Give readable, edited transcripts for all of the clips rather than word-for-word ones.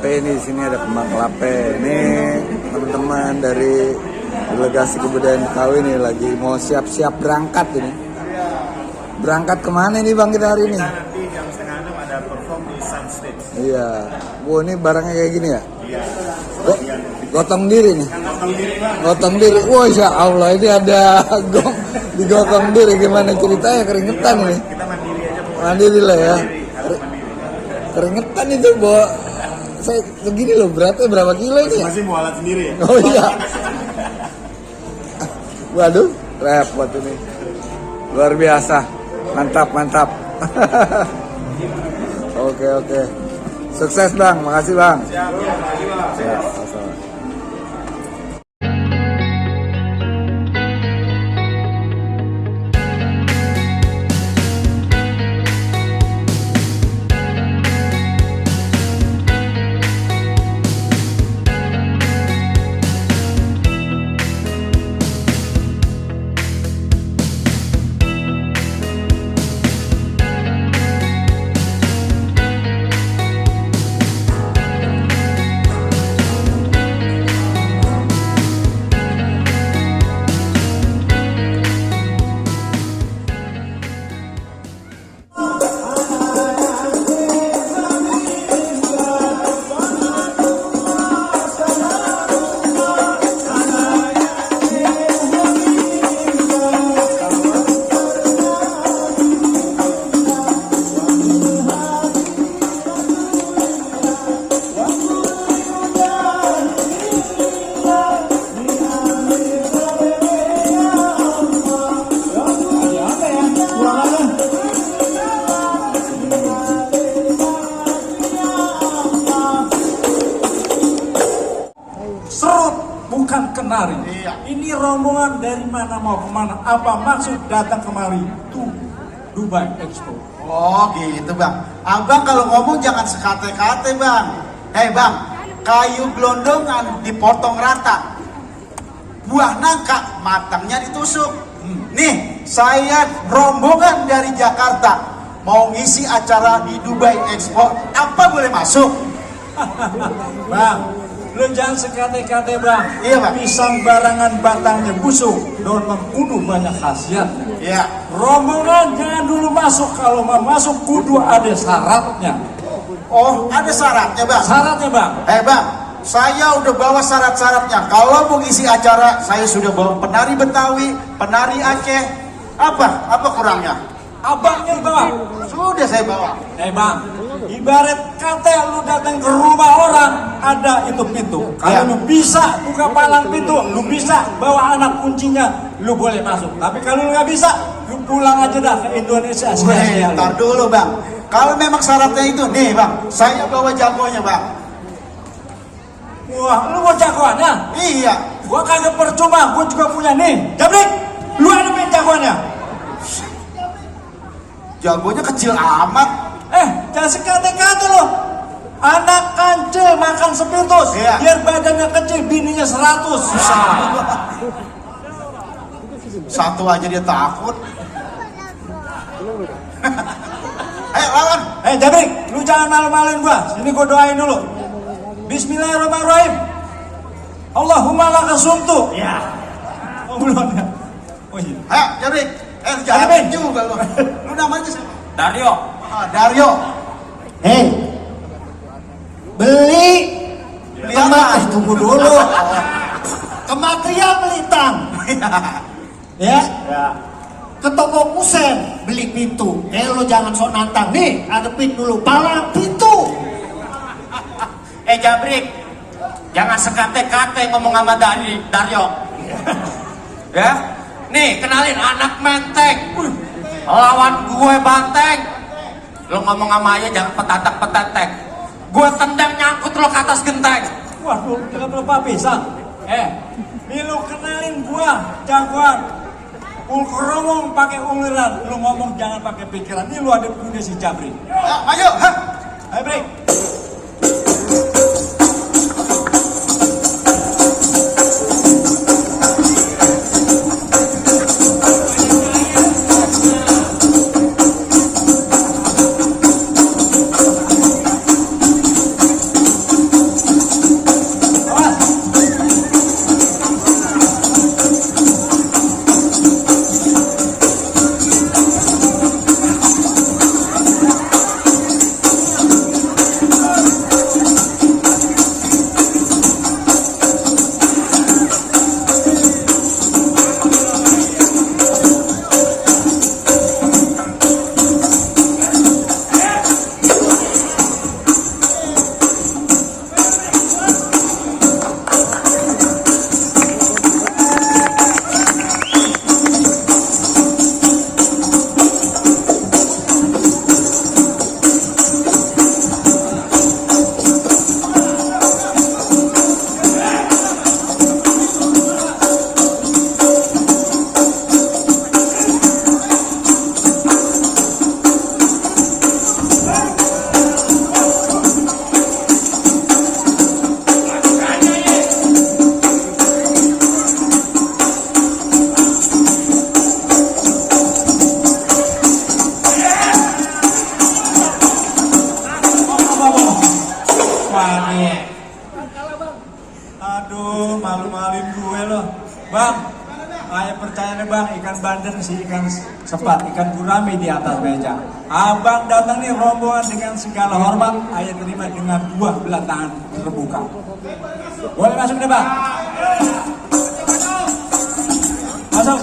kelape nih, di sini ada kembang kelape. Ini teman-teman dari delegasi kebudayaan Betawi nih lagi mau siap-siap berangkat ini. Berangkat kemana nih Bang kita hari ini? Kita nanti jam 5:30 ada perform di Sun Stage. Iya. Wah, ini barangnya kayak gini ya? Iya. Gotong diri nih. Gotong diri Bang. Gotong diri. Wah, insya Allah ini ada digotong diri. Gimana ceritanya? Keringetan ini. Kita mandiri aja pokoknya. Mandiri lah ya. Harus mandiri. Keringetan itu, Bo. Saya begini loh, beratnya berapa kilo ini ya? Masih mau alat sendiri ya? Oh iya. Waduh, repot ini. Luar biasa. Mantap, mantap. Oke. Sukses Bang, makasih Bang. Siap. Siap. Sama-sama. Serut bukan kenari. Iya. Ini rombongan dari mana mau kemana? Apa maksud datang kemari? Tuh Dubai Expo. Oh gitu Bang. Abang kalau ngomong jangan sekate-kate Bang. Hei Bang, kayu gelondongan dipotong rata. Buah nangka matangnya ditusuk. Nih, saya rombongan dari Jakarta mau ngisi acara di Dubai Expo. Apa boleh masuk? Bang, lu jangan sekate-kate Bang. Iya, Bang. Pisang barangan batangnya busuk, daun mengkudu banyak khasiatnya. Iya. Rombongan jangan dulu masuk, kalau mau masuk kudu ada syaratnya. Oh, ada syaratnya Bang. Syaratnya Bang. Bang, saya udah bawa syarat-syaratnya. Kalau mau ngisi acara, saya sudah bawa penari Betawi, penari Aceh. Apa kurangnya? Abangnya bawa. Sudah saya bawa. Bang, ibarat kata lu datang ke rumah orang, ada itu pintu. Kalau Ya. lu bisa buka palang pintu, lu bisa bawa anak kuncinya, lu boleh masuk. Tapi kalau lu nggak bisa, lu pulang aja dah ke Indonesia. Weh, ntar dulu Bang. Kalau memang syaratnya itu, nih Bang, saya bawa jagonya Bang. Wah, lu mau jagoannya? Iya. Gua kagak percuma, gua juga punya nih. Jabrik, lu ada main jagoannya? Jagonya kecil amat. Jangan sekate-kate lo. Anak kancil makan sepitus, Iya. biar badannya kecil, bininya 100. Satu aja dia takut. Ayo lawan. Jabrik, lu jangan malu-maluin gua. Sini gua doain dulu. Bismillahirrahmanirrahim. Allahumma laka sumtu. Ya. Oh belum ya. Oh iya. Ayo, Jabrik. Jangan Jabrik. juga lu. Lu namanya siapa? Dario. Dario. Hei, beli apa? tunggu dulu. Kematria Melitang, ya. Ke toko kusen beli pintu. Lo jangan sok nantang. Nih, adepin dulu palang pintu. Jabrik, jangan sekate-kate ngomong sama Dario. Ya, nih kenalin anak menteng, lawan gue banteng. Lo ngomong sama ayah jangan petatek-petatek. Gue tendang nyangkut lo ke atas genteng. Waduh, jangan lupa pisang. Nih lu kenalin gua jagoan. Ulkeromong pakai uliran, lu ngomong jangan pakai pikiran. Ini lu ada punya si Jabrik. Ayo, maju. Ayo Brik. Aduh, malu-maluin gue loh. Bang, saya percaya nih bang, ikan bandeng si ikan sepat, ikan gurame di atas meja. Abang datang nih rombongan dengan segala hormat, saya terima dengan dua belah tangan terbuka. Boleh masuk nih bang? Masuk.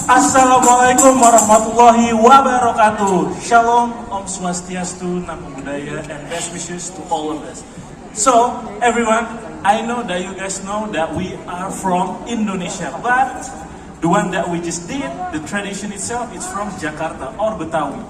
Assalamualaikum warahmatullahi wabarakatuh. Shalom, Om Swastiastu, Namo Buddhaya, and best wishes to all of us. So, everyone, I know that you guys know that we are from Indonesia, but the one that we just did, the tradition itself is from Jakarta or Betawi.